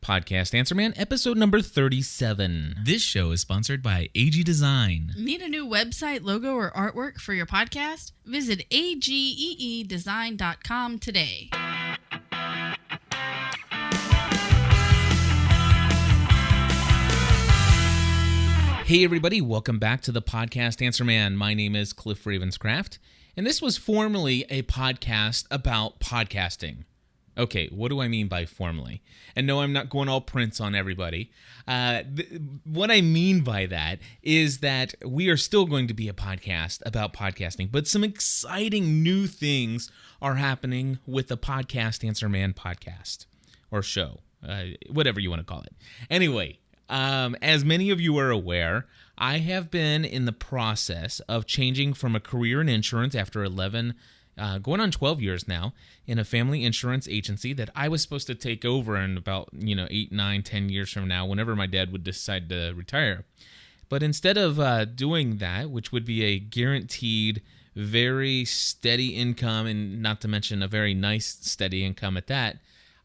Podcast Answer Man, episode number 37. This show is sponsored by AG Design. Need a new website, logo, or artwork for your podcast? Visit ageedesign.com today. Hey everybody, welcome back to the Podcast Answer Man. My name is Cliff Ravenscraft, and this was formerly a podcast about podcasting. Okay, what do I mean by formally? And no, I'm not going all Prince on everybody. What I mean by that is that we are still going to be a podcast about podcasting, but some exciting new things are happening with the Podcast Answer Man podcast, or show, whatever you want to call it. Anyway, as many of you are aware, I have been in the process of changing from a career in insurance after 11 going on 12 years now in a family insurance agency that I was supposed to take over in about, 8, 9, 10 years from now, whenever my dad would decide to retire. But instead of doing that, which would be a guaranteed, very steady income, and not to mention a very nice, steady income at that,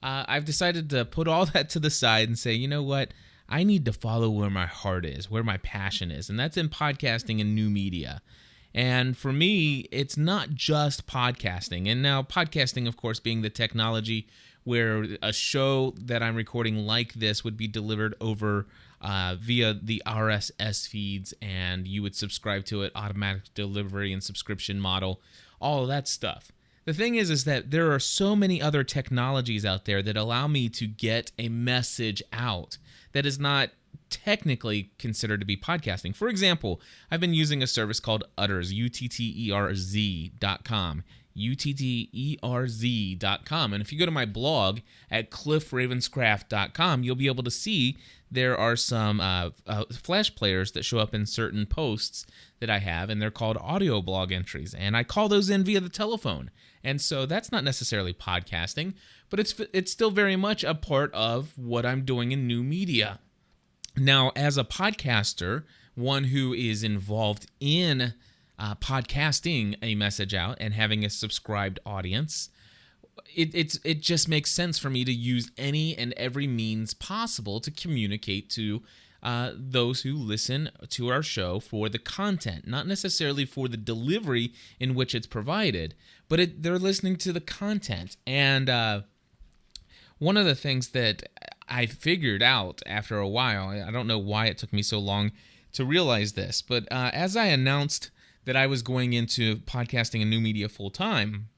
I've decided to put all that to the side and say, you know what? I need to follow where my heart is, where my passion is, and that's in podcasting and new media. And for me, it's not just podcasting. And now podcasting, of course, being the technology where a show that I'm recording like this would be delivered over via the RSS feeds, and you would subscribe to it, automatic delivery and subscription model, all of that stuff. The thing is that there are so many other technologies out there that allow me to get a message out that is not technically considered to be podcasting. For example, I've been using a service called Utterz, UTTERZ.com, UTTERZ.com. And if you go to my blog at cliffravenscraft.com, you'll be able to see there are some Flash players that show up in certain posts that I have, and they're called audio blog entries. And I call those in via the telephone. And so that's not necessarily podcasting, but it's still very much a part of what I'm doing in new media. Now, as a podcaster, one who is involved in podcasting a message out and having a subscribed audience, it just makes sense for me to use any and every means possible to communicate to those who listen to our show for the content, not necessarily for the delivery in which it's provided, but they're listening to the content. And one of the things that I figured out after a while, I don't know why it took me so long to realize this, but as I announced that I was going into podcasting and new media full time,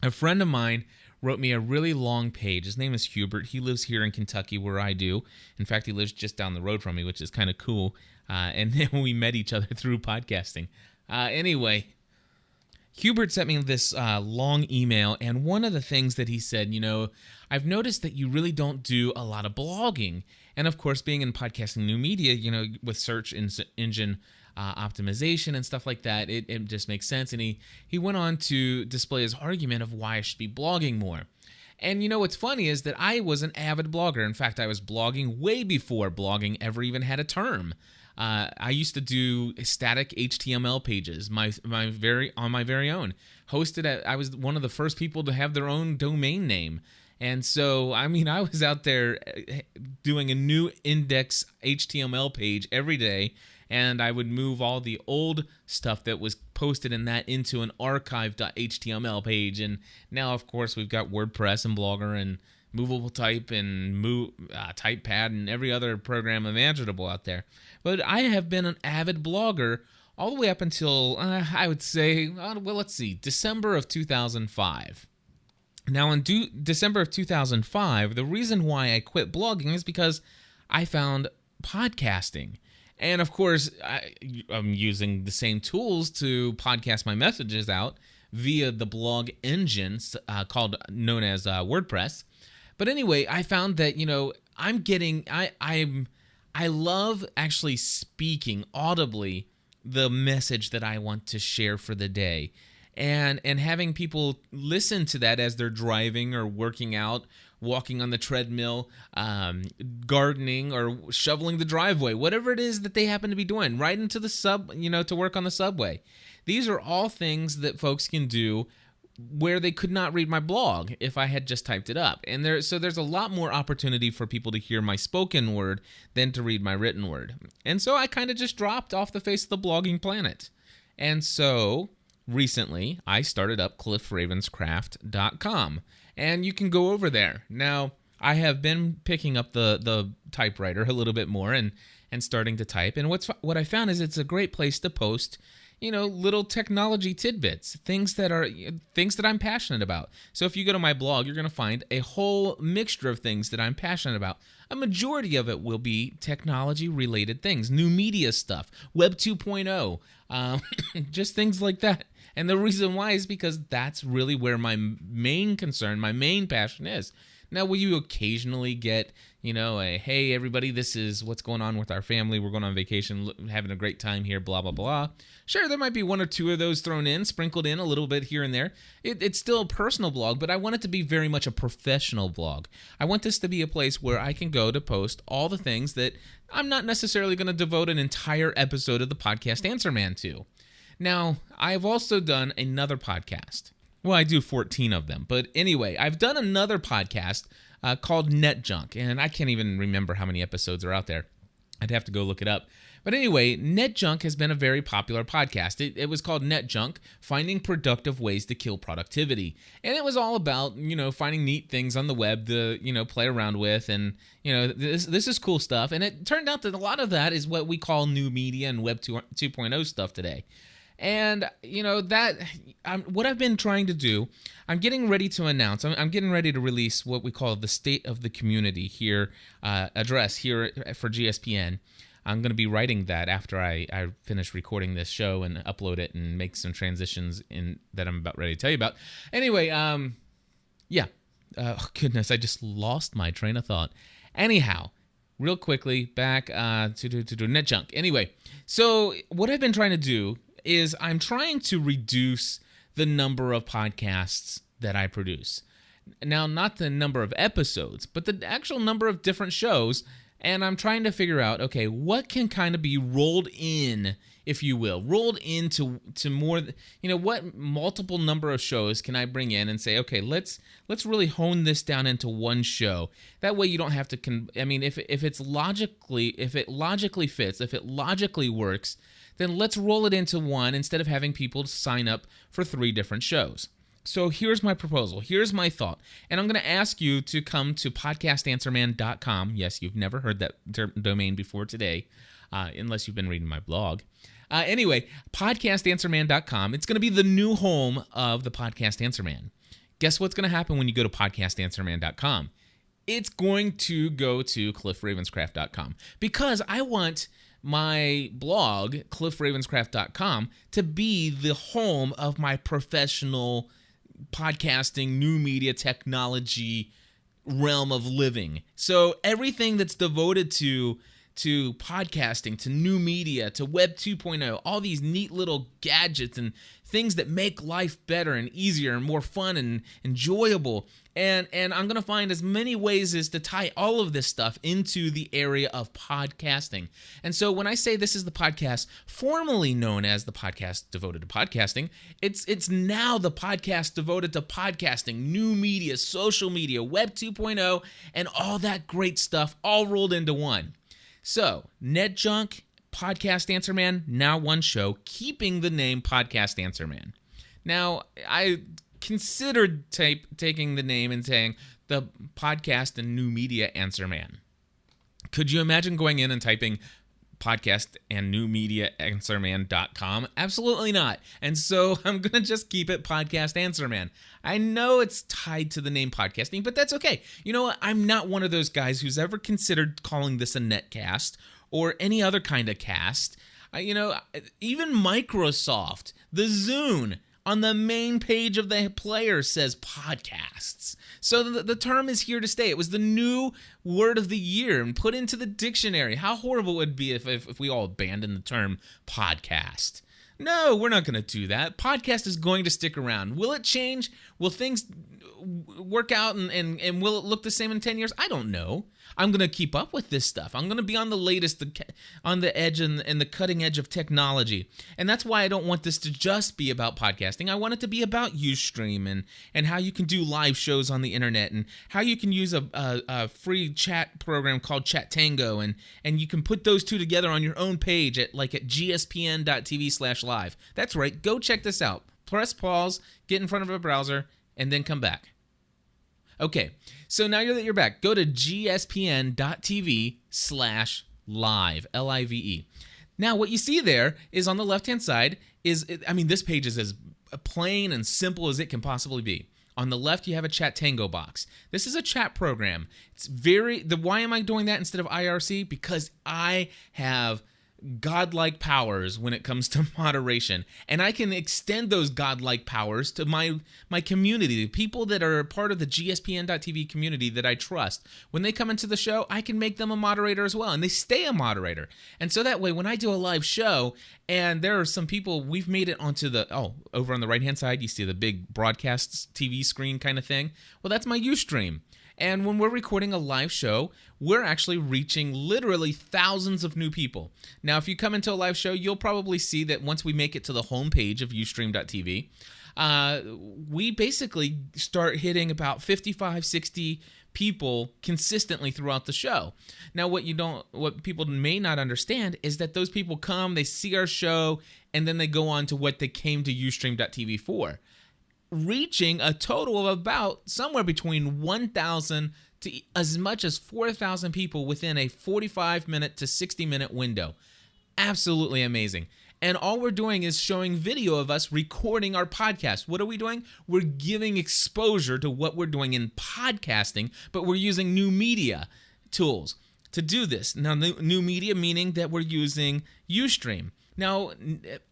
a friend of mine wrote me a really long page. His name is Hubert. He lives here in Kentucky where I do. In fact, he lives just down the road from me, which is kind of cool. And then we met each other through podcasting. Anyway, Hubert sent me this long email, and one of the things that he said, I've noticed that you really don't do a lot of blogging. And of course, being in podcasting new media, with search engine optimization and stuff like that, it just makes sense. And he went on to display his argument of why I should be blogging more. And what's funny is that I was an avid blogger. In fact, I was blogging way before blogging ever even had a term. I used to do static HTML pages, my very own. I was one of the first people to have their own domain name. And so, I was out there doing a new index HTML page every day, and I would move all the old stuff that was posted in that into an archive.html page. And now, of course, we've got WordPress and Blogger and Movable Type and TypePad and every other program imaginable out there. But I have been an avid blogger all the way up until, I would say, December of 2005. Now, in December of 2005, the reason why I quit blogging is because I found podcasting. And, of course, I'm using the same tools to podcast my messages out via the blog engine known as WordPress. But anyway, I found that, I love actually speaking audibly the message that I want to share for the day. And having people listen to that as they're driving or working out, walking on the treadmill, gardening, or shoveling the driveway, whatever it is that they happen to be doing, riding to the to work on the subway. These are all things that folks can do where they could not read my blog if I had just typed it up. And there's a lot more opportunity for people to hear my spoken word than to read my written word. And so I kind of just dropped off the face of the blogging planet. And so recently I started up cliffravenscraft.com, and you can go over there. Now, I have been picking up the typewriter a little bit more and starting to type. And what I found is it's a great place to post, little technology tidbits, things that I'm passionate about. So if you go to my blog, you're going to find a whole mixture of things that I'm passionate about. A majority of it will be technology-related things, new media stuff, Web 2.0, just things like that. And the reason why is because that's really where my main concern, my main passion is. Now, will you occasionally get, hey, everybody, this is what's going on with our family. We're going on vacation, having a great time here, blah, blah, blah. Sure, there might be one or two of those thrown in, sprinkled in a little bit here and there. It's still a personal blog, but I want it to be very much a professional blog. I want this to be a place where I can go to post all the things that I'm not necessarily going to devote an entire episode of the podcast Answer Man to. Now, I've also done another podcast. Well, I do 14 of them. But anyway, I've done another podcast called Net Junk, and I can't even remember how many episodes are out there. I'd have to go look it up. But anyway, Net Junk has been a very popular podcast. It was called Net Junk, Finding Productive Ways to Kill Productivity. And it was all about, finding neat things on the web to, play around with. And, this is cool stuff. And it turned out that a lot of that is what we call new media and Web 2.0 stuff today. And, what I've been trying to do, I'm getting ready to announce, I'm getting ready to release what we call the State of the Community here, address here for GSPN. I'm going to be writing that after I finish recording this show and upload it and make some transitions that I'm about ready to tell you about. Anyway, yeah. Goodness, I just lost my train of thought. Anyhow, real quickly, back to Net Junk. Anyway, so what I've been trying to do is I'm trying to reduce the number of podcasts that I produce. Now, not the number of episodes, but the actual number of different shows. And I'm trying to figure out, okay, what can kind of be rolled in, if you will, rolled into more, what multiple number of shows can I bring in and say, okay, let's really hone this down into one show. That way you don't have to, if it logically fits, if it logically works, then let's roll it into one instead of having people sign up for 3 different shows. So here's my proposal. Here's my thought. And I'm going to ask you to come to podcastanswerman.com. Yes, you've never heard that domain before today, unless you've been reading my blog. Anyway, podcastanswerman.com. It's going to be the new home of the Podcast Answer Man. Guess what's going to happen when you go to podcastanswerman.com? It's going to go to cliffravenscraft.com because I want my blog, cliffravenscraft.com, to be the home of my professional podcasting, new media, technology realm of living. So everything that's devoted to podcasting, to new media, to Web 2.0, all these neat little gadgets and things that make life better and easier and more fun and enjoyable. And I'm going to find as many ways as to tie all of this stuff into the area of podcasting. And so when I say this is the podcast formerly known as the podcast devoted to podcasting, it's now the podcast devoted to podcasting, new media, social media, Web 2.0, and all that great stuff all rolled into one. So, Net Junk, Podcast Answer Man, now one show, keeping the name Podcast Answer Man. Now, I considered taking the name and saying the Podcast and New Media Answer Man. Could you imagine going in and typing podcast and new media answerman.com? Absolutely not. And so I'm going to just keep it Podcast Answer Man. I know it's tied to the name podcasting, but that's okay. You know what? I'm not one of those guys who's ever considered calling this a netcast or any other kind of cast. Even Microsoft, the Zune, on the main page of the player says podcasts. So the term is here to stay. It was the new word of the year and put into the dictionary. How horrible it would be if we all abandoned the term podcast. No, we're not going to do that. Podcast is going to stick around. Will it change? Will things work out and will it look the same in 10 years? I don't know. I'm going to keep up with this stuff. I'm going to be on the latest, on the edge and the cutting edge of technology. And that's why I don't want this to just be about podcasting. I want it to be about Ustream and how you can do live shows on the internet and how you can use a free chat program called Chatango, and you can put those two together on your own page at gspn.tv/live. That's right. Go check this out. Press pause, get in front of a browser, and then come back. Okay, so now that you're back, go to gspn.tv/live, Live. Now, what you see there is on the left-hand side this page is as plain and simple as it can possibly be. On the left, you have a Chatango box. This is a chat program. Why am I doing that instead of IRC? Because I have godlike powers when it comes to moderation, and I can extend those godlike powers to my community, the people that are part of the gspn.tv community that I trust. When they come into the show, I can make them a moderator as well, and they stay a moderator. And so that way, when I do a live show and there are some people, we've made it onto over on the right hand side, you see the big broadcast TV screen kind of thing. Well, that's my Ustream. And when we're recording a live show, we're actually reaching literally thousands of new people. Now, if you come into a live show, you'll probably see that once we make it to the homepage of ustream.tv, we basically start hitting about 55, 60 people consistently throughout the show. Now, what people may not understand is that those people come, they see our show, and then they go on to what they came to ustream.tv for, reaching a total of about somewhere between 1,000 to as much as 4,000 people within a 45-minute to 60-minute window. Absolutely amazing. And all we're doing is showing video of us recording our podcast. What are we doing? We're giving exposure to what we're doing in podcasting, but we're using new media tools to do this. Now, new media meaning that we're using Ustream. Now,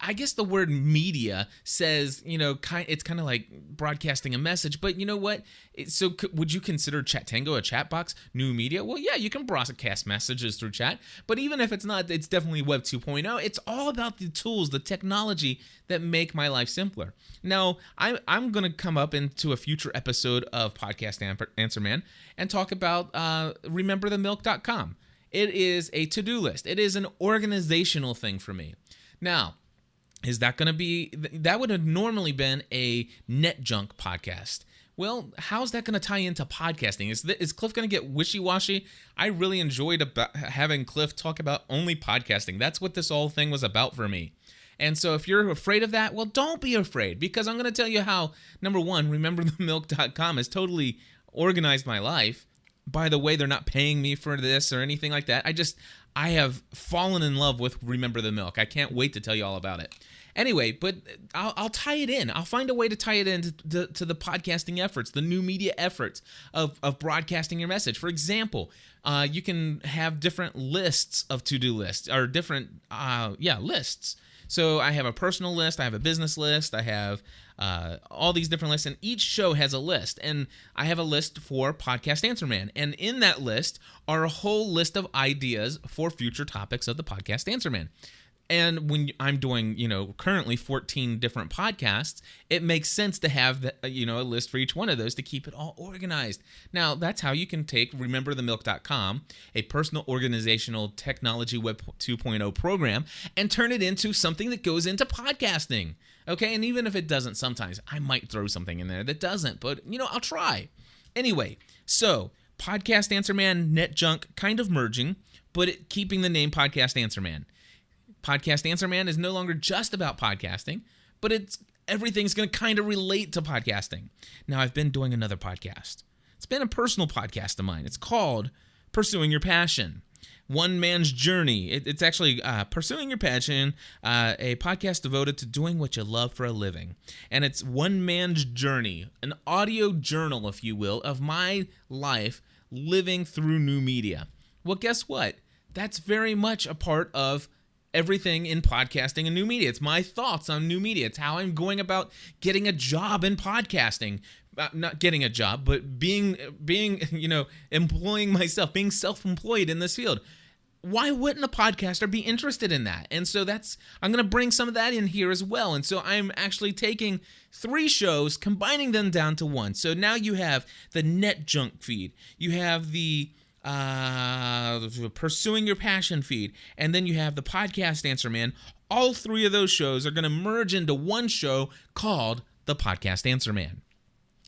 I guess the word media says, it's kind of like broadcasting a message, but you know what? So would you consider Chatango a chat box new media? Well, yeah, you can broadcast messages through chat, but even if it's not, it's definitely Web 2.0. It's all about the tools, the technology that make my life simpler. Now, I'm going to come up into a future episode of Podcast Answer Man and talk about RememberTheMilk.com. It is a to-do list. It is an organizational thing for me. Now, is that going to be, that would have normally been a net junk podcast. Well, how's that going to tie into podcasting? Is Cliff going to get wishy-washy? I really enjoyed having Cliff talk about only podcasting. That's what this whole thing was about for me. And so if you're afraid of that, well, don't be afraid, because I'm going to tell you how, number one, RememberTheMilk.com has totally organized my life. By the way, they're not paying me for this or anything like that. I have fallen in love with Remember the Milk. I can't wait to tell you all about it. Anyway, but I'll tie it in. I'll find a way to tie it into to the podcasting efforts, the new media efforts of broadcasting your message. For example, you can have different lists of to-do lists, or different, lists. So I have a personal list, I have a business list, I have all these different lists, and each show has a list. And I have a list for Podcast Answer Man. And in that list are a whole list of ideas for future topics of the Podcast Answer Man. And when I'm doing, currently 14 different podcasts, it makes sense to have, a list for each one of those to keep it all organized. Now, that's how you can take RememberTheMilk.com, a personal organizational technology Web 2.0 program, and turn it into something that goes into podcasting. Okay, and even if it doesn't sometimes, I might throw something in there that doesn't, but, I'll try. Anyway, so Podcast Answer Man, Net Junk, kind of merging, but keeping the name Podcast Answer Man. Podcast Answer Man is no longer just about podcasting, but everything's going to kind of relate to podcasting. Now, I've been doing another podcast. It's been a personal podcast of mine. It's called Pursuing Your Passion. One Man's Journey. It's actually Pursuing Your Passion, a podcast devoted to doing what you love for a living. And it's one man's journey, an audio journal, if you will, of my life living through new media. Well, guess what? That's very much a part of everything in podcasting and new media. It's my thoughts on new media. It's how I'm going about getting a job in podcasting. Not getting a job, but being employing myself, being self-employed in this field. Why wouldn't a podcaster be interested in that? And so I'm going to bring some of that in here as well. And so I'm actually taking 3 shows, combining them down to one. So now you have the Net Junk feed. You have the Pursuing Your Passion feed, and then you have the Podcast Answer Man. All three of those shows are going to merge into one show called the Podcast Answer Man.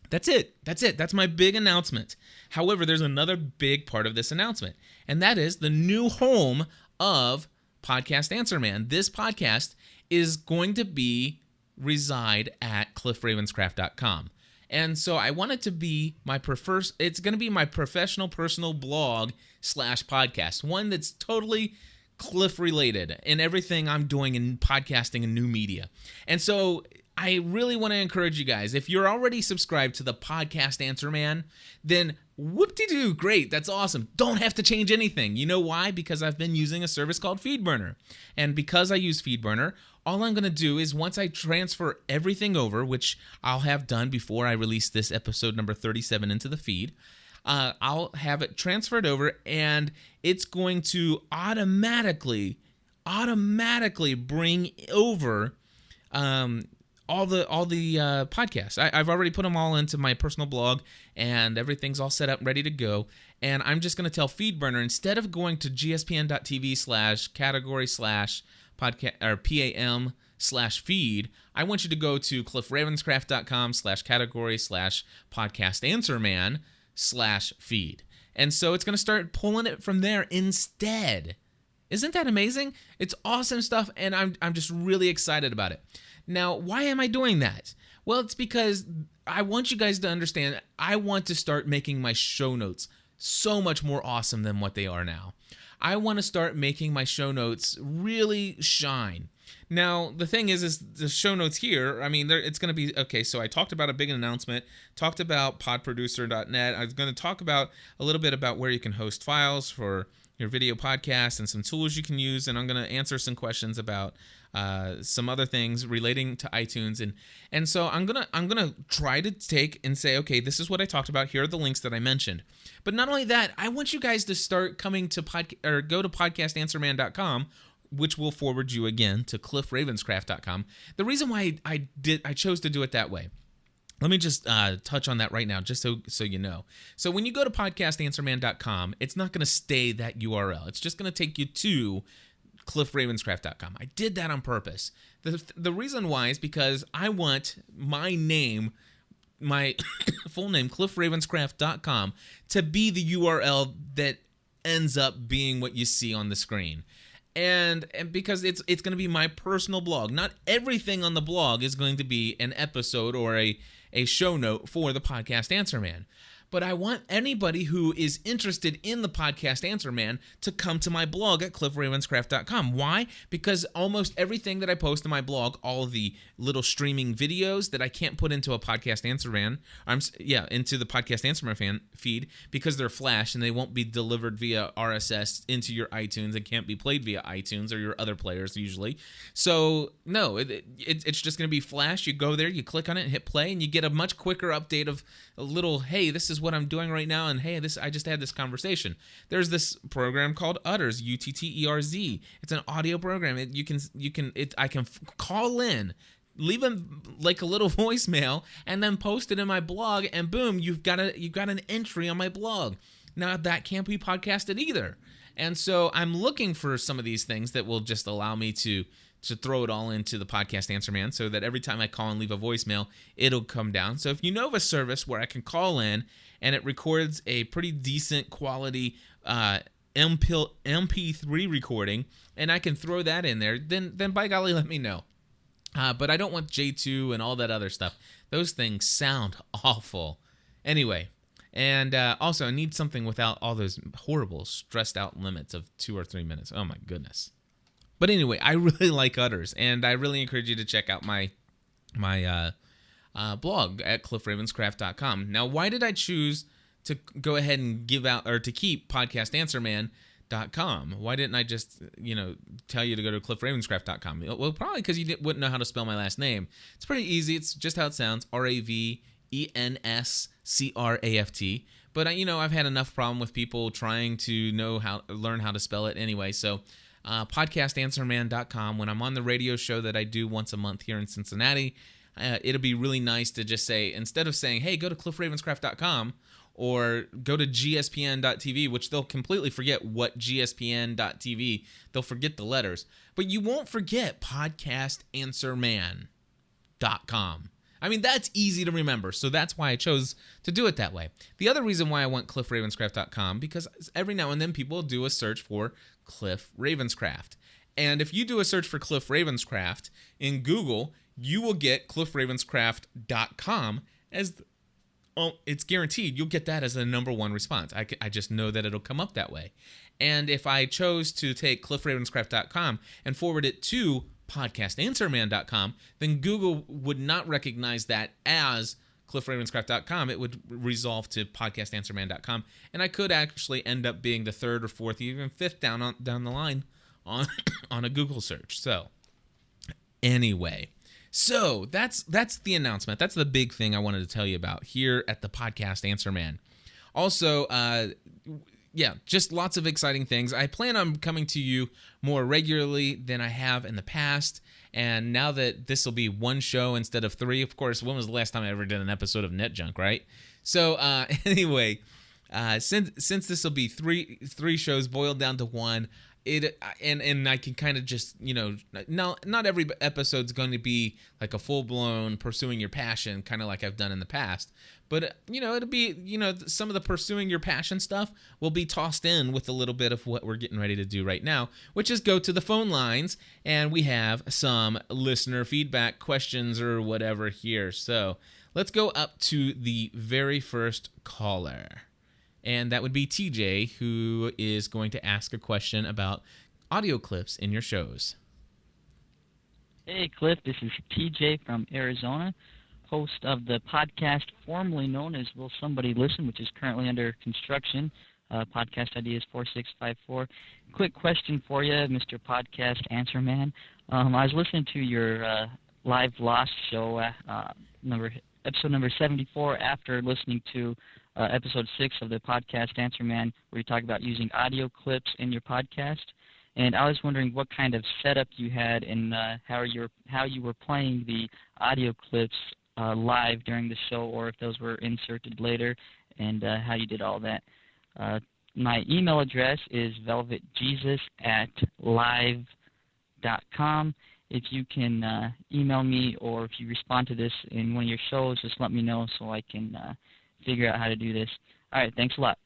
That's it. That's my big announcement. However, there's another big part of this announcement, and that is the new home of Podcast Answer Man. This podcast is going to reside at cliffravenscraft.com. And so I want it to be it's going to be my professional personal blog / podcast, one that's totally Cliff related in everything I'm doing in podcasting and new media. And so I really want to encourage you guys, if you're already subscribed to the Podcast Answer Man, then whoop-de-doo, great, that's awesome. Don't have to change anything. You know why? Because I've been using a service called FeedBurner. And because I use FeedBurner, all I'm going to do is once I transfer everything over, which I'll have done before I release this episode number 37 into the feed, I'll have it transferred over, and it's going to automatically bring over all the podcasts. I've already put them all into my personal blog, and everything's all set up, ready to go. And I'm just going to tell FeedBurner, instead of going to gspn.tv/category/podcast or PAM/feed, I want you to go to cliffravenscraft.com/category/podcastanswerman/feed. And so it's going to start pulling it from there instead. Isn't that amazing? It's awesome stuff, and I'm just really excited about it. Now, why am I doing that? Well, it's because I want you guys to understand, I want to start making my show notes so much more awesome than what they are now. I want to start making my show notes really shine. Now, the thing is the show notes here, I mean, it's going to be, okay, so I talked about a big announcement, talked about podproducer.net. I was going to talk about a little bit about where you can host files for your video podcast and some tools you can use, and I'm going to answer some questions about some other things relating to iTunes, and so I'm gonna try to take and say, okay, this is what I talked about. Here are the links that I mentioned. But not only that, I want you guys to start coming to go to podcastanswerman.com, which will forward you again to cliffravenscraft.com. The reason why I chose to do it that way. Let me just touch on that right now, just so you know. So when you go to podcastanswerman.com, it's not going to stay that URL. It's just going to take you to cliffravenscraft.com. I did that on purpose. The reason why is because I want my name, my full name, cliffravenscraft.com, to be the URL that ends up being what you see on the screen. And because it's going to be my personal blog. Not everything on the blog is going to be an episode or a show note for the Podcast Answer Man. But I want anybody who is interested in the Podcast Answer Man to come to my blog at cliffravenscraft.com. Why? Because almost everything that I post in my blog, all the little streaming videos that I can't put into a Podcast Answer Man, into the Podcast Answer Man feed, because they're Flash and they won't be delivered via RSS into your iTunes and can't be played via iTunes or your other players usually. So no, it's just going to be Flash. You go there, you click on it, hit play, and you get a much quicker update of a little, hey, this is what I'm doing right now, and hey, I just had this conversation. There's this program called Utters, UTTERZ. It's an audio program. I can call in, leave them like a little voicemail, and then post it in my blog, and boom, you've got an entry on my blog. Now that can't be podcasted either, and so I'm looking for some of these things that will just allow me to throw it all into the Podcast Answer Man, so that every time I call and leave a voicemail, it'll come down. So if you know of a service where I can call in and it records a pretty decent quality MP3 recording, and I can throw that in there, then by golly, let me know. But I don't want J2 and all that other stuff. Those things sound awful. Anyway, and also I need something without all those horrible stressed out limits of 2 or 3 minutes. Oh my goodness. But anyway, I really like Utters, and I really encourage you to check out my blog at cliffravenscraft.com. Now, why did I choose to go ahead and give out, or to keep podcastanswerman.com? Why didn't I just, tell you to go to cliffravenscraft.com? Well, probably because you wouldn't know how to spell my last name. It's pretty easy. It's just how it sounds, RAVENSCRAFT. But, I've had enough problem with people trying to learn how to spell it anyway, so podcastanswerman.com. When I'm on the radio show that I do once a month here in Cincinnati, it'll be really nice to just say, instead of saying, hey, go to cliffravenscraft.com, or go to gspn.tv, which they'll completely forget what gspn.tv. They'll forget the letters. But you won't forget podcastanswerman.com. I mean, that's easy to remember, so that's why I chose to do it that way. The other reason why I want cliffravenscraft.com, because every now and then people do a search for Cliff Ravenscraft. And if you do a search for Cliff Ravenscraft in Google, you will get cliffravenscraft.com as it's guaranteed you'll get that as the number one response. I just know that it'll come up that way. And if I chose to take cliffravenscraft.com and forward it to podcastanswerman.com, then Google would not recognize that as cliffravenscraft.com. It would resolve to podcastanswerman.com, and I could actually end up being the third or fourth, even fifth down the line on on a Google search. So anyway, so that's the announcement. That's the big thing I wanted to tell you about here at the Podcast Answer Man. Also, just lots of exciting things. I plan on coming to you more regularly than I have in the past. And now that this will be one show instead of three, of course, when was the last time I ever did an episode of Net Junk, right? So anyway, since this will be three shows boiled down to one, and I can kind of just, not every episode's going to be like a full-blown pursuing your passion, kind of like I've done in the past. But, it'll be, some of the pursuing your passion stuff will be tossed in with a little bit of what we're getting ready to do right now, which is go to the phone lines, and we have some listener feedback questions or whatever here. So let's go up to the very first caller. And that would be TJ, who is going to ask a question about audio clips in your shows. Hey, Cliff. This is TJ from Arizona, host of the podcast formerly known as Will Somebody Listen, which is currently under construction. Podcast ID is 4654. Quick question for you, Mr. Podcast Answer Man. I was listening to your live Lost show, episode number 74, after listening to episode 6 of the Podcast Answer Man, where you talk about using audio clips in your podcast. And I was wondering what kind of setup you had and how you were playing the audio clips live during the show, or if those were inserted later, and how you did all that. My email address is velvetjesus@live.com. If you can email me, or if you respond to this in one of your shows, just let me know so I can figure out how to do this. All right, thanks a lot.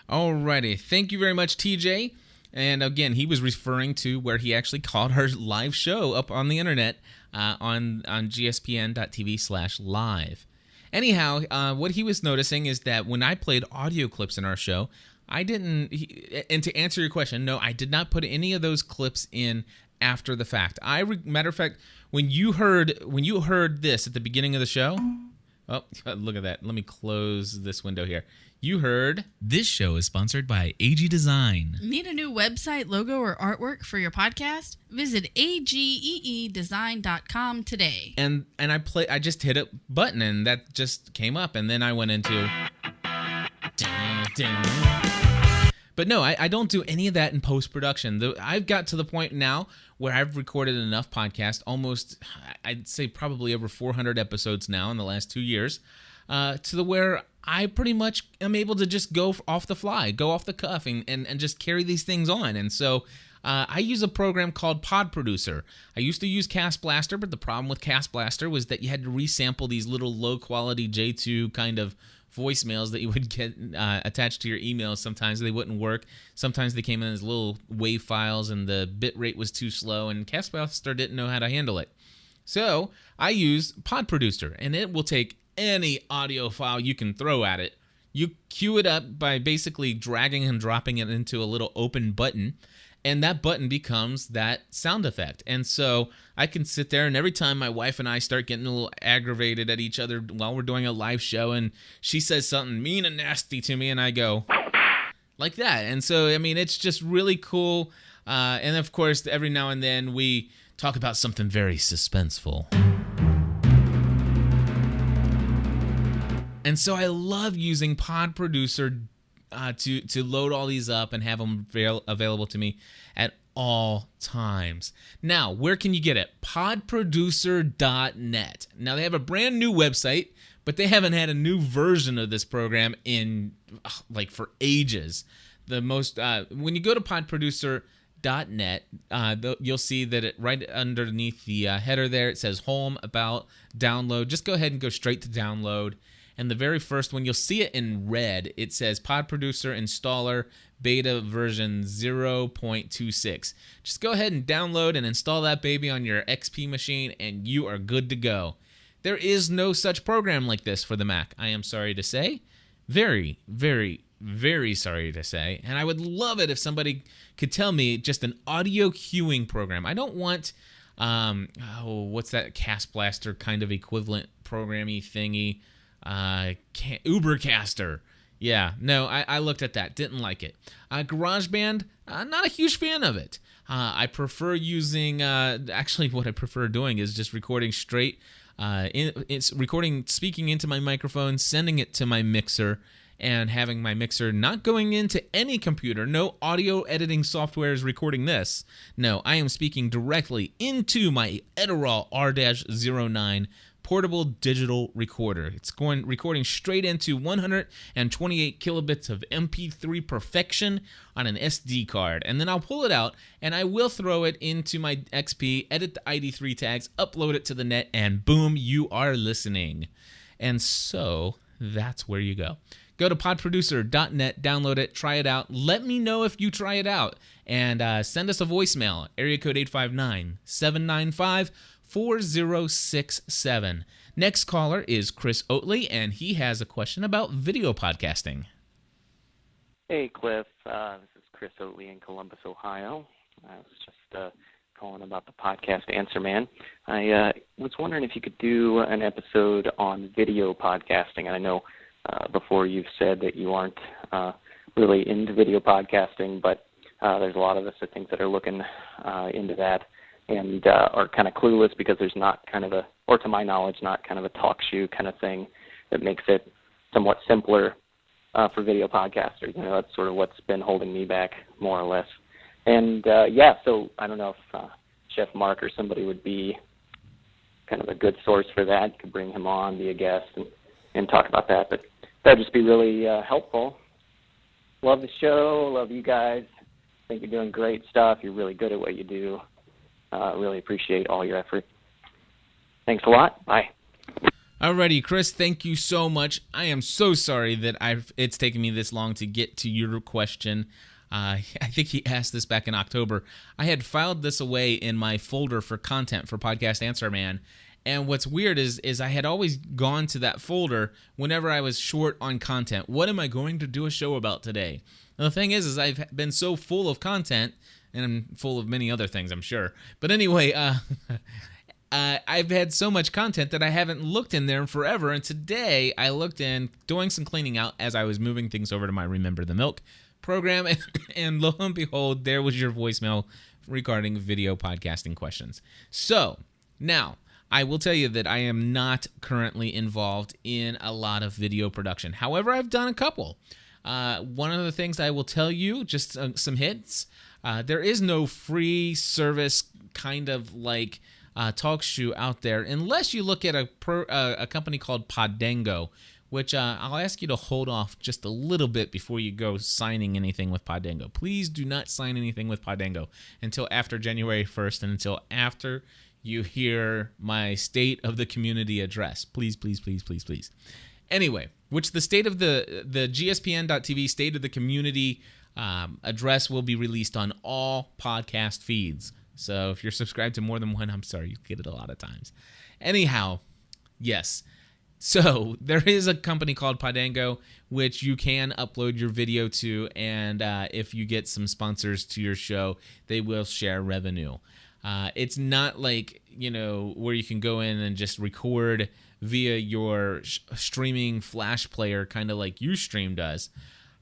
Alrighty, thank you very much, TJ. And again, he was referring to where he actually caught our live show up on the internet on gspn.tv/live. Anyhow, what he was noticing is that when I played audio clips in our show, and to answer your question, no, I did not put any of those clips in after the fact. Matter of fact, when you heard this at the beginning of the show, oh, look at that. Let me close this window here. You heard... This show is sponsored by AG Design. Need a new website, logo, or artwork for your podcast? Visit ageedesign.com today. And I just hit a button, and that just came up, and then I went into... But no, I don't do any of that in post-production. I've got to the point now where I've recorded enough podcasts, almost, I'd say probably over 400 episodes now in the last 2 years, to the where I pretty much am able to just go off the fly, go off the cuff, and just carry these things on. And so I use a program called Pod Producer. I used to use Cast Blaster, but the problem with Cast Blaster was that you had to resample these little low-quality J2 kind of voicemails that you would get attached to your emails. Sometimes they wouldn't work. Sometimes they came in as little WAV files, and the bit rate was too slow, and Cast Blaster didn't know how to handle it. So I use Pod Producer, and it will take any audio file you can throw at it. You queue it up by basically dragging and dropping it into a little open button, and that button becomes that sound effect. And so I can sit there, and every time my wife and I start getting a little aggravated at each other while we're doing a live show, and she says something mean and nasty to me, and I go like that. And so, I mean, it's just really cool. And of course, every now and then we talk about something very suspenseful. And so I love using Pod Producer to load all these up and have them available to me at all times. Now, where can you get it? Podproducer.net. Now, they have a brand new website, but they haven't had a new version of this program in like for ages. The most when you go to podproducer.net, you'll see that it right underneath the header there, it says home, about, download. Just go ahead and go straight to download. And the very first one, you'll see it in red. It says Pod Producer Installer Beta version 0.26. Just go ahead and download and install that baby on your XP machine, and you are good to go. There is no such program like this for the Mac, I am sorry to say. Very, very, very sorry to say. And I would love it if somebody could tell me just an audio queuing program. I don't want, what's that Cast Blaster kind of equivalent programmy thingy? Ubercaster. Yeah, no, I looked at that, didn't like it. GarageBand, not a huge fan of it. I prefer using, actually what I prefer doing is just recording straight, speaking into my microphone, sending it to my mixer, and having my mixer not going into any computer. No audio editing software is recording this. No, I am speaking directly into my Edirol R-09 portable digital recorder. It's recording straight into 128 kilobits of MP3 perfection on an SD card. And then I'll pull it out and I will throw it into my XP, edit the ID3 tags, upload it to the net, and boom, you are listening. And so that's where you go. Go to podproducer.net, download it, try it out. Let me know if you try it out. And send us a voicemail, area code 859-795-4067. Next caller is Chris Oatley, and he has a question about video podcasting. Hey, Cliff. This is Chris Oatley in Columbus, Ohio. I was just calling about the podcast Answer Man. I was wondering if you could do an episode on video podcasting. I know before you've said that you aren't really into video podcasting, but there's a lot of us, I think, that are looking into that and are kind of clueless because there's not kind of a, or to my knowledge, not kind of a talk show kind of thing that makes it somewhat simpler for video podcasters. You know, that's sort of what's been holding me back, more or less. And, so I don't know if Chef Mark or somebody would be kind of a good source for that. You could bring him on, be a guest, and talk about that. But that would just be really helpful. Love the show. Love you guys. I think you're doing great stuff. You're really good at what you do. Really appreciate all your effort. Thanks a lot. Bye. Alrighty, Chris, thank you so much. I am so sorry that it's taken me this long to get to your question. I think he asked this back in October. I had filed this away in my folder for content for Podcast Answer Man. And what's weird is I had always gone to that folder whenever I was short on content. What am I going to do a show about today? And the thing is I've been so full of content, and I'm full of many other things, I'm sure. But anyway, I've had so much content that I haven't looked in there in forever. And today I looked in, doing some cleaning out as I was moving things over to my Remember the Milk program. And lo and behold, there was your voicemail regarding video podcasting questions. So now, I will tell you that I am not currently involved in a lot of video production. However, I've done a couple. One of the things I will tell you, just some hits, there is no free service kind of like talk show out there unless you look at a company called Podango, which I'll ask you to hold off just a little bit before you go signing anything with Podango. Please do not sign anything with Podango until after January 1st and until after you hear my State of the Community address. Please, please, please, please, please. Anyway, which the state of the GSPN.TV State of the Community address will be released on all podcast feeds. So if you're subscribed to more than one, I'm sorry, you get it a lot of times. Anyhow, yes. So there is a company called Podango, which you can upload your video to, and if you get some sponsors to your show, they will share revenue. It's not like, where you can go in and just record via your streaming Flash player, kind of like Ustream does.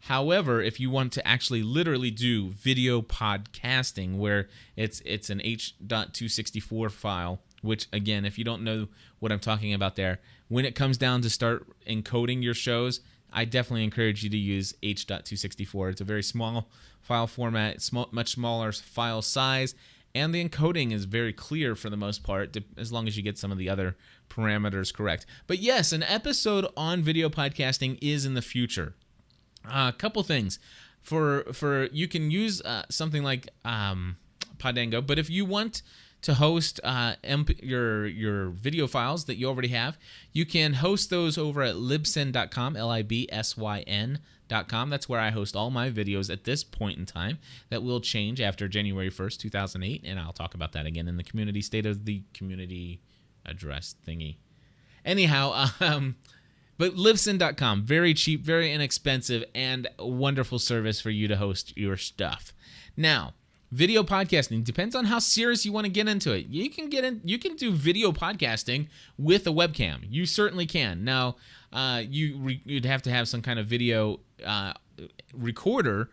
However, if you want to actually literally do video podcasting, where it's an H.264 file, which, again, if you don't know what I'm talking about there, when it comes down to start encoding your shows, I definitely encourage you to use H.264. It's a very small file format, much smaller file size, and the encoding is very clear for the most part, as long as you get some of the other parameters correct. But yes, an episode on video podcasting is in the future. A couple things. For you can use something like Podango, but if you want to host your video files that you already have, you can host those over at libsyn.com, libsyn.com. That's where I host all my videos at this point in time. That will change after January 1st, 2008, and I'll talk about that again in the community state of the community address thingy. Anyhow, but libsyn.com, very cheap, very inexpensive, and a wonderful service for you to host your stuff. Now, video podcasting depends on how serious you want to get into it. You can do video podcasting with a webcam. You certainly can. Now, you'd have to have some kind of video recorder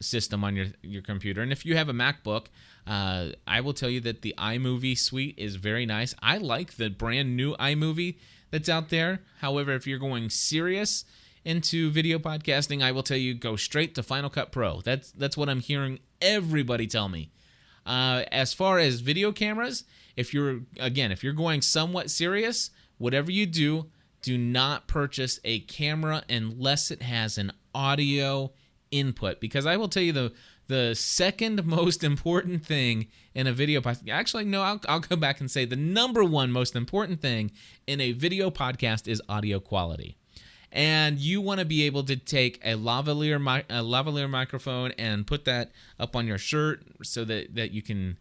system on your computer. And if you have a MacBook, I will tell you that the iMovie suite is very nice. I like the brand new iMovie that's out there. However, if you're going serious into video podcasting, I will tell you go straight to Final Cut Pro. That's what I'm hearing everybody tell me. As far as video cameras, if you're going somewhat serious, whatever you do not purchase a camera unless it has an audio input, because I will tell you the second most important thing in a video podcast. Actually, no, I'll go back and say the number one most important thing in a video podcast is audio quality. And you want to be able to take a lavalier microphone and put that up on your shirt so that you can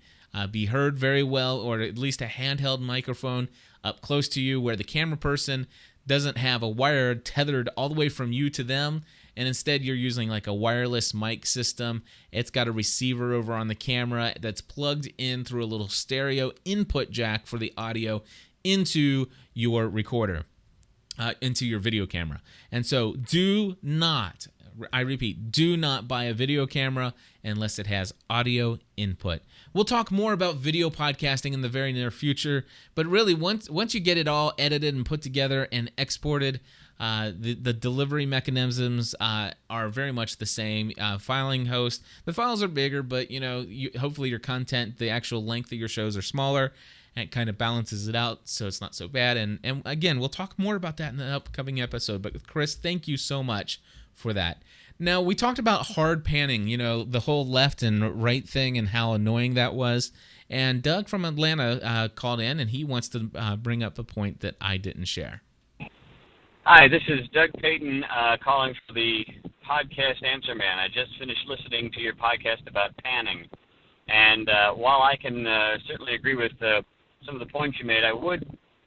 be heard very well, or at least a handheld microphone up close to you where the camera person doesn't have a wire tethered all the way from you to them, and instead you're using like a wireless mic system. It's got a receiver over on the camera that's plugged in through a little stereo input jack for the audio into your recorder. Into your video camera. And so do not buy a video camera unless it has audio input. We'll talk more about video podcasting in the very near future, but really once you get it all edited and put together and exported, the delivery mechanisms are very much the same. Filing host, the files are bigger, but hopefully your content, the actual length of your shows are smaller. And it kind of balances it out so it's not so bad. And again, we'll talk more about that in the upcoming episode. But Chris, thank you so much for that. Now, we talked about hard panning, the whole left and right thing and how annoying that was. And Doug from Atlanta called in, and he wants to bring up a point that I didn't share. Hi, this is Doug Payton calling for the podcast Answer Man. I just finished listening to your podcast about panning. And while I can certainly agree with some of the points you made, I would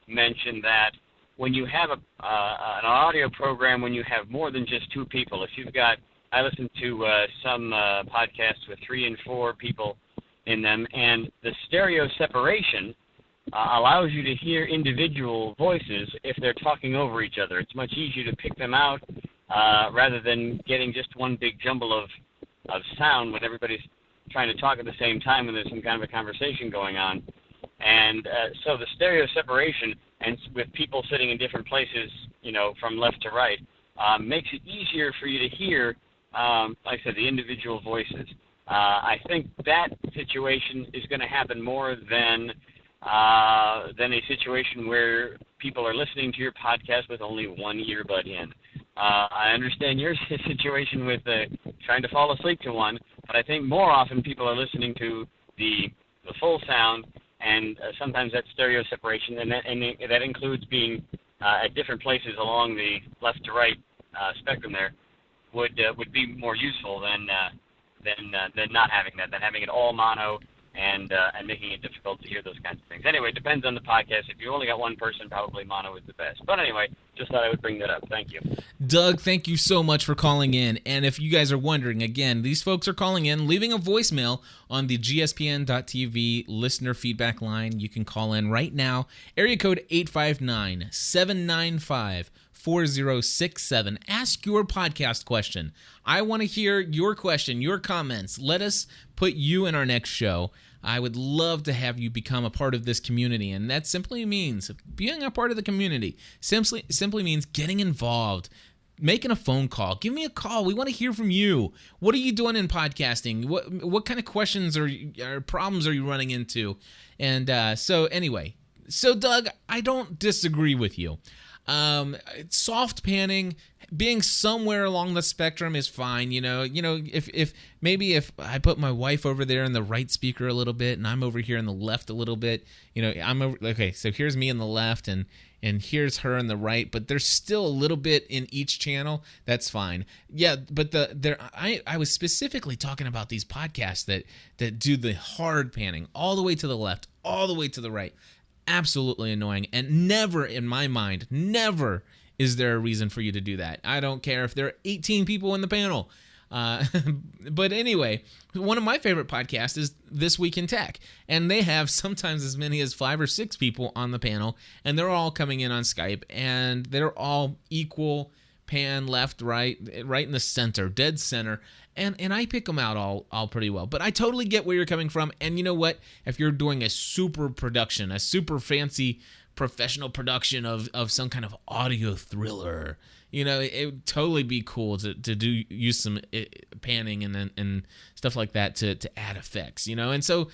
mention that when you have an audio program, when you have more than just two people, if you've got, I listen to some podcasts with 3 and 4 people in them, and the stereo separation allows you to hear individual voices if they're talking over each other. It's much easier to pick them out rather than getting just one big jumble of sound when everybody's trying to talk at the same time and there's some kind of a conversation going on. And so the stereo separation, and with people sitting in different places, from left to right, makes it easier for you to hear, like I said, the individual voices. I think that situation is going to happen more than a situation where people are listening to your podcast with only one earbud in. I understand your situation with trying to fall asleep to one, but I think more often people are listening to the full sound, and sometimes that stereo separation, and that includes being at different places along the left to right spectrum there, would be more useful than not having that, than having it all mono and making it difficult to hear those kinds of things. Anyway, it depends on the podcast. If you only got one person, probably mono is the best. But anyway, just thought I would bring that up. Thank you. Doug, thank you so much for calling in. And if you guys are wondering, again, these folks are calling in, leaving a voicemail on the gspn.tv listener feedback line. You can call in right now. Area code 859-795-4067. Ask your podcast question. I want to hear your question, your comments. Let us put you in our next show. I would love to have you become a part of this community, and that simply means being a part of the community. Simply means getting involved, making a phone call. Give me a call. We want to hear from you. What are you doing in podcasting? What kind of questions or problems are you running into? And so anyway, Doug, I don't disagree with you. Soft panning, being somewhere along the spectrum is fine. If I put my wife over there in the right speaker a little bit and I'm over here in the left a little bit, so here's me in the left and here's her in the right, but there's still a little bit in each channel. That's fine. Yeah, but I was specifically talking about these podcasts that do the hard panning all the way to the left, all the way to the right. Absolutely annoying, and never in my mind, never is there a reason for you to do that. I don't care if there are 18 people in the panel. But anyway, one of my favorite podcasts is This Week in Tech, and they have sometimes as many as 5 or 6 people on the panel, and they're all coming in on Skype, and they're all equal pan, left, right in the center, dead center. And I pick them out all pretty well. But I totally get where you're coming from. And you know what? If you're doing a super production, a super fancy professional production of some kind of audio thriller, it would totally be cool to use some panning and stuff like that to add effects, and so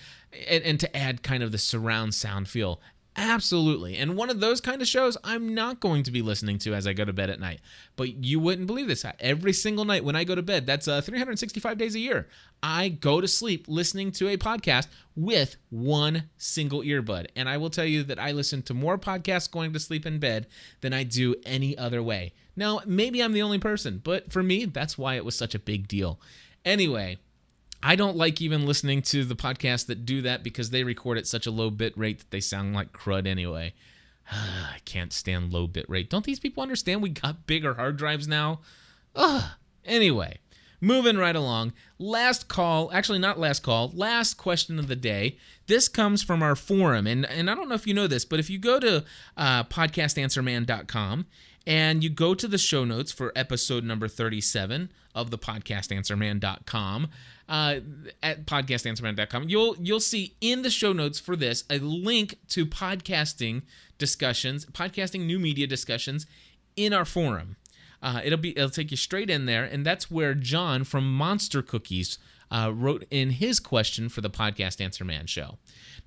and to add kind of the surround sound feel. Absolutely. And one of those kind of shows I'm not going to be listening to as I go to bed at night. But you wouldn't believe this. Every single night when I go to bed, that's 365 days a year, I go to sleep listening to a podcast with one single earbud. And I will tell you that I listen to more podcasts going to sleep in bed than I do any other way. Now, maybe I'm the only person, but for me, that's why it was such a big deal. Anyway, I don't like even listening to the podcasts that do that because they record at such a low bit rate that they sound like crud anyway. I can't stand low bit rate. Don't these people understand we got bigger hard drives now? Anyway, moving right along. Last question of the day. This comes from our forum, and I don't know if you know this, but if you go to podcastanswerman.com and you go to the show notes for episode number 37 of the podcastanswerman.com, at podcastanswerman.com, you'll see in the show notes for this a link to podcasting new media discussions in our forum. It'll take you straight in there, and that's where John from Monster Cookies wrote in his question for the Podcast Answer Man show.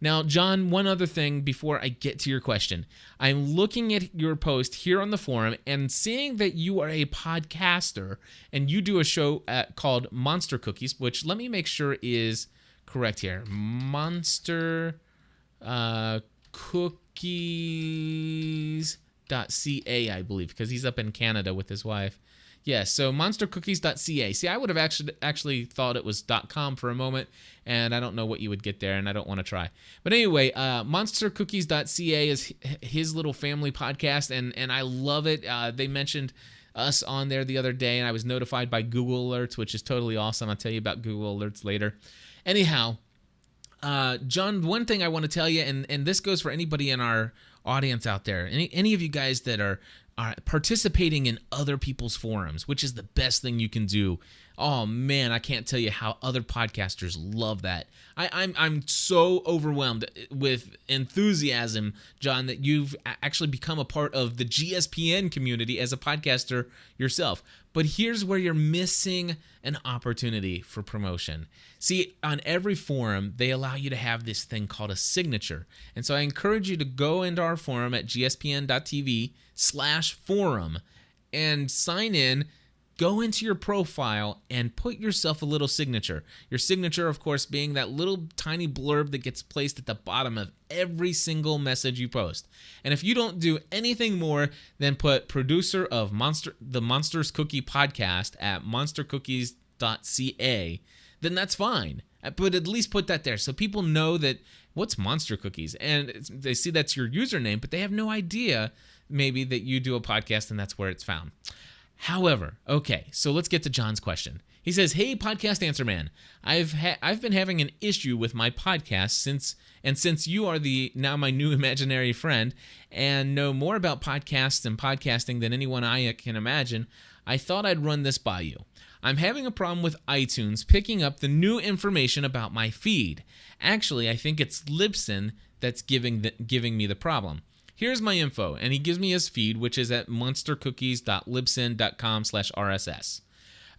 Now, John, one other thing before I get to your question. I'm looking at your post here on the forum and seeing that you are a podcaster and you do a show called Monster Cookies, which let me make sure is correct here. Monster Cookies.ca, I believe, because he's up in Canada with his wife. Yes, so monstercookies.ca. See, I would have actually thought it was .com for a moment, and I don't know what you would get there, and I don't want to try. But anyway, monstercookies.ca is his little family podcast, and I love it. They mentioned us on there the other day, and I was notified by Google Alerts, which is totally awesome. I'll tell you about Google Alerts later. Anyhow, John, one thing I want to tell you, and this goes for anybody in our audience out there, any of you guys that are participating in other people's forums, which is the best thing you can do. Oh man, I can't tell you how other podcasters love that. I'm so overwhelmed with enthusiasm, John, that you've actually become a part of the GSPN community as a podcaster yourself. But here's where you're missing an opportunity for promotion. See, on every forum, they allow you to have this thing called a signature. And so I encourage you to go into our forum at gspn.tv/forum and sign in. Go into your profile and put yourself a little signature. Your signature, of course, being that little tiny blurb that gets placed at the bottom of every single message you post. And if you don't do anything more than put producer of the Monsters Cookie podcast at monstercookies.ca, then that's fine. But at least put that there so people know that what's Monster Cookies. And they see that's your username, but they have no idea maybe that you do a podcast and that's where it's found. However, okay, so let's get to John's question. He says, "Hey, Podcast Answer Man, I've been having an issue with my podcast since you are now my new imaginary friend and know more about podcasts and podcasting than anyone I can imagine, I thought I'd run this by you. I'm having a problem with iTunes picking up the new information about my feed. Actually, I think it's Libsyn that's giving me the problem. here's my info. And he gives me his feed, which is at monstercookies.libsyn.com/RSS.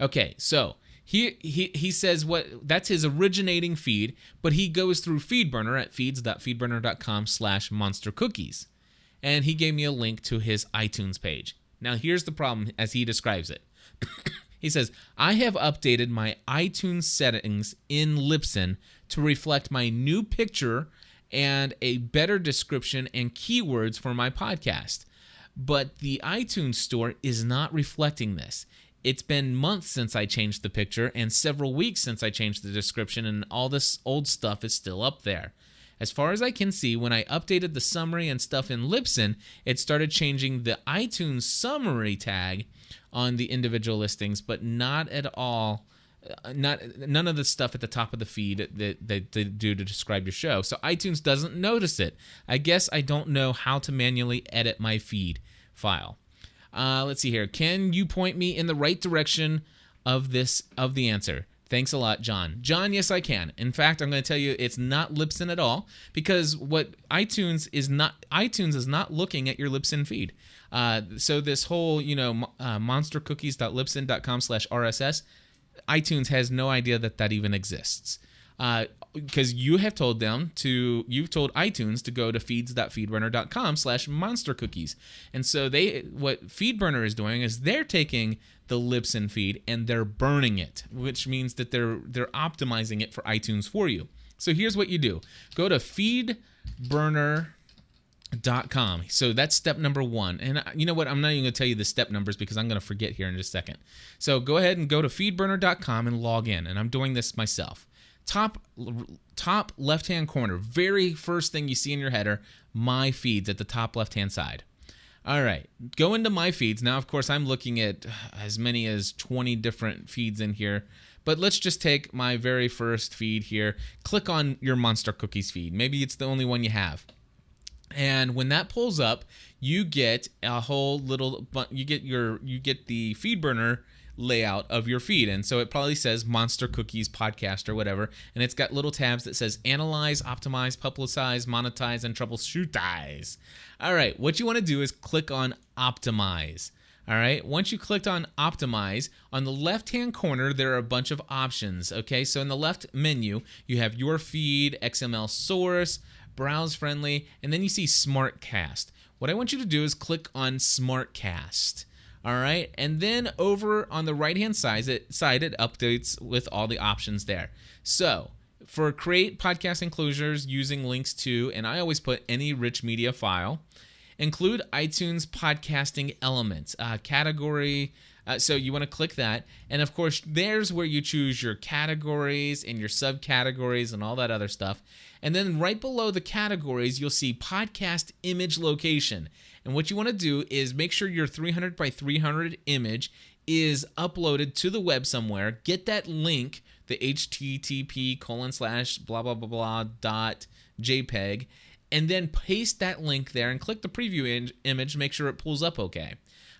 Okay, so he says that's his originating feed, but he goes through FeedBurner at feeds.feedburner.com/monstercookies. And he gave me a link to his iTunes page. Now, here's the problem as he describes it. He says, I have updated my iTunes settings in Libsyn to reflect my new picture and a better description and keywords for my podcast. But the iTunes store is not reflecting this. It's been months since I changed the picture and several weeks since I changed the description, and all this old stuff is still up there. As far as I can see, when I updated the summary and stuff in Libsyn, it started changing the iTunes summary tag on the individual listings, but not at all, none of the stuff at the top of the feed that they do to describe your show. So iTunes doesn't notice it. I guess I don't know how to manually edit my feed file. Let's see here. Can you point me in the right direction of the answer? Thanks a lot, John. John, yes, I can. In fact, I'm going to tell you it's not Libsyn at all, because what iTunes is not looking at your Libsyn feed. So this whole, monstercookies.libsyn.com/RSS, iTunes has no idea that even exists. Because you've told iTunes to go to feeds.feedburner.com/monstercookies. And so what FeedBurner is doing is they're taking the Libsyn feed and they're burning it, which means that they're optimizing it for iTunes for you. So here's what you do. Go to feedburner.com. So that's step number 1. And you know what? I'm not even going to tell you the step numbers because I'm going to forget here in just a second. So go ahead and go to feedburner.com and log in. And I'm doing this myself. Top left-hand corner, very first thing you see in your header, My Feeds at the top left-hand side. All right, go into My Feeds. Now, of course, I'm looking at as many as 20 different feeds in here, but let's just take my very first feed here. Click on your Monster Cookies feed. Maybe it's the only one you have. And when that pulls up, you get a whole little, you get the FeedBurner layout of your feed, and so it probably says Monster Cookies Podcast or whatever, and it's got little tabs that says Analyze, Optimize, Publicize, Monetize, and Troubleshootize. All right, what you want to do is click on Optimize. All right, once you clicked on Optimize, on the left-hand corner, there are a bunch of options, okay? So in the left menu, you have Your Feed, XML Source, Browse Friendly, and then you see SmartCast. What I want you to do is click on SmartCast. All right, and then over on the right-hand side, it updates with all the options there. So for create podcast enclosures using links to, and I always put any rich media file, include iTunes podcasting elements, category. So you want to click that. And of course, there's where you choose your categories and your subcategories and all that other stuff. And then right below the categories, you'll see podcast image location. And what you want to do is make sure your 300 by 300 image is uploaded to the web somewhere. Get that link, the http://blah/blah/blah.jpg, and then paste that link there and click the preview image, make sure it pulls up okay.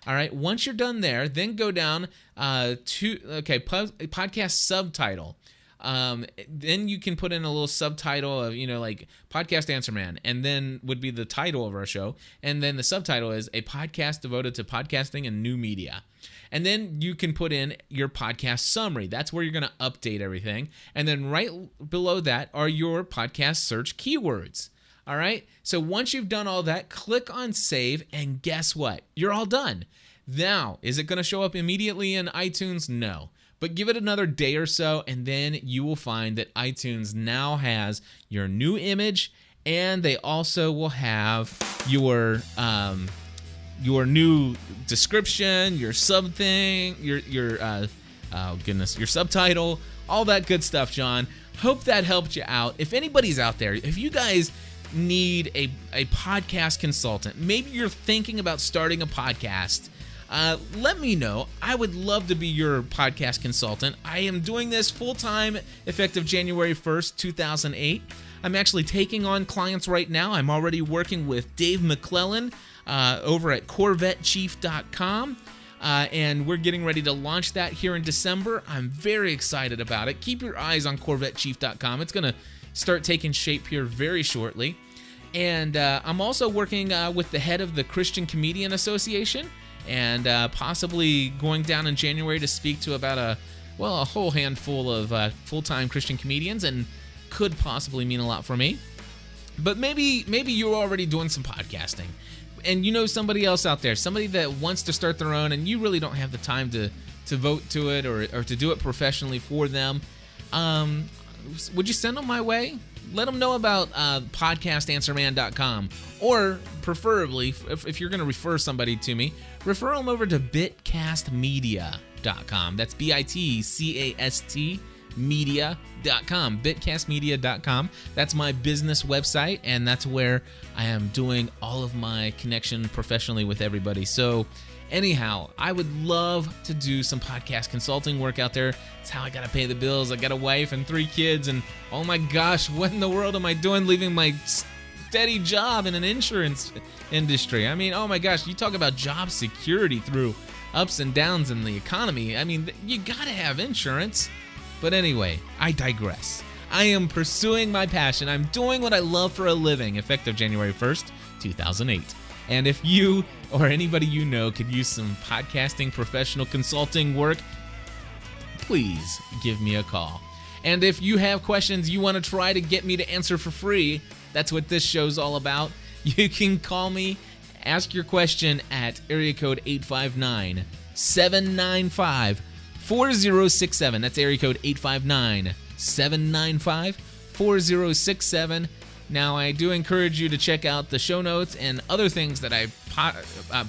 All right, once you're done there, then go down podcast subtitle. Then you can put in a little subtitle of, like Podcast Answer Man, and then would be the title of our show. And then the subtitle is a podcast devoted to podcasting and new media. And then you can put in your podcast summary. That's where you're going to update everything. And then right below that are your podcast search keywords. All right. So once you've done all that, click on save, and guess what? You're all done. Now, is it going to show up immediately in iTunes? No. But give it another day or so, and then you will find that iTunes now has your new image, and they also will have your new description, your your subtitle, all that good stuff, John. Hope that helped you out. If anybody's out there, if you guys need a podcast consultant, maybe you're thinking about starting a podcast, let me know. I would love to be your podcast consultant. I am doing this full-time effective January 1st, 2008. I'm actually taking on clients right now. I'm already working with Dave McClellan over at CorvetteChief.com. And we're getting ready to launch that here in December. I'm very excited about it. Keep your eyes on CorvetteChief.com. It's going to start taking shape here very shortly. And I'm also working with the head of the Christian Comedian Association, and possibly going down in January to speak to about a whole handful of full-time Christian comedians, and could possibly mean a lot for me. But maybe you're already doing some podcasting, and you know somebody else out there, somebody that wants to start their own, and you really don't have the time to vote to it or to do it professionally for them. Would you send them my way? Let them know about podcastanswerman.com, or preferably, if you're going to refer somebody to me, refer them over to bitcastmedia.com. That's BITCAST media.com, bitcastmedia.com. That's my business website, and that's where I am doing all of my connection professionally with everybody. So anyhow, I would love to do some podcast consulting work out there. It's how I got to pay the bills. I got a wife and 3 kids, and oh my gosh, what in the world am I doing leaving my steady job in an insurance industry? I mean, oh my gosh, you talk about job security through ups and downs in the economy. I mean, you got to have insurance. But anyway, I digress. I am pursuing my passion. I'm doing what I love for a living, effective January 1st, 2008. And if you or anybody you know could use some podcasting professional consulting work, please give me a call. And if you have questions you want to try to get me to answer for free, that's what this show's all about. You can call me, ask your question at area code 859-795-4067. That's area code 859-795-4067. Now, I do encourage you to check out the show notes and other things that I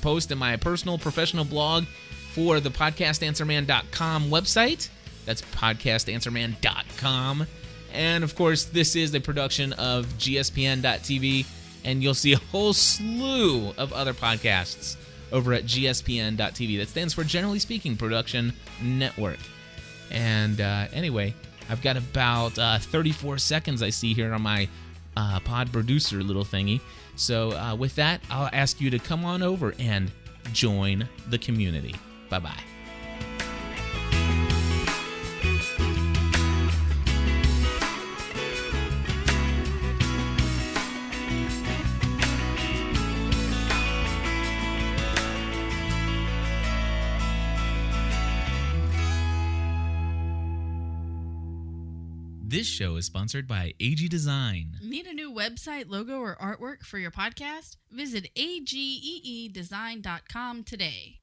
post in my personal professional blog for the podcastanswerman.com website. That's podcastanswerman.com. And, of course, this is a production of gspn.tv, and you'll see a whole slew of other podcasts over at gspn.tv. That stands for Generally Speaking Production Network. And anyway, I've got about 34 seconds I see here on my pod producer little thingy. So with that, I'll ask you to come on over and join the community. Bye-bye. This show is sponsored by AG Design. Need a new website, logo, or artwork for your podcast? Visit ageedesign.com today.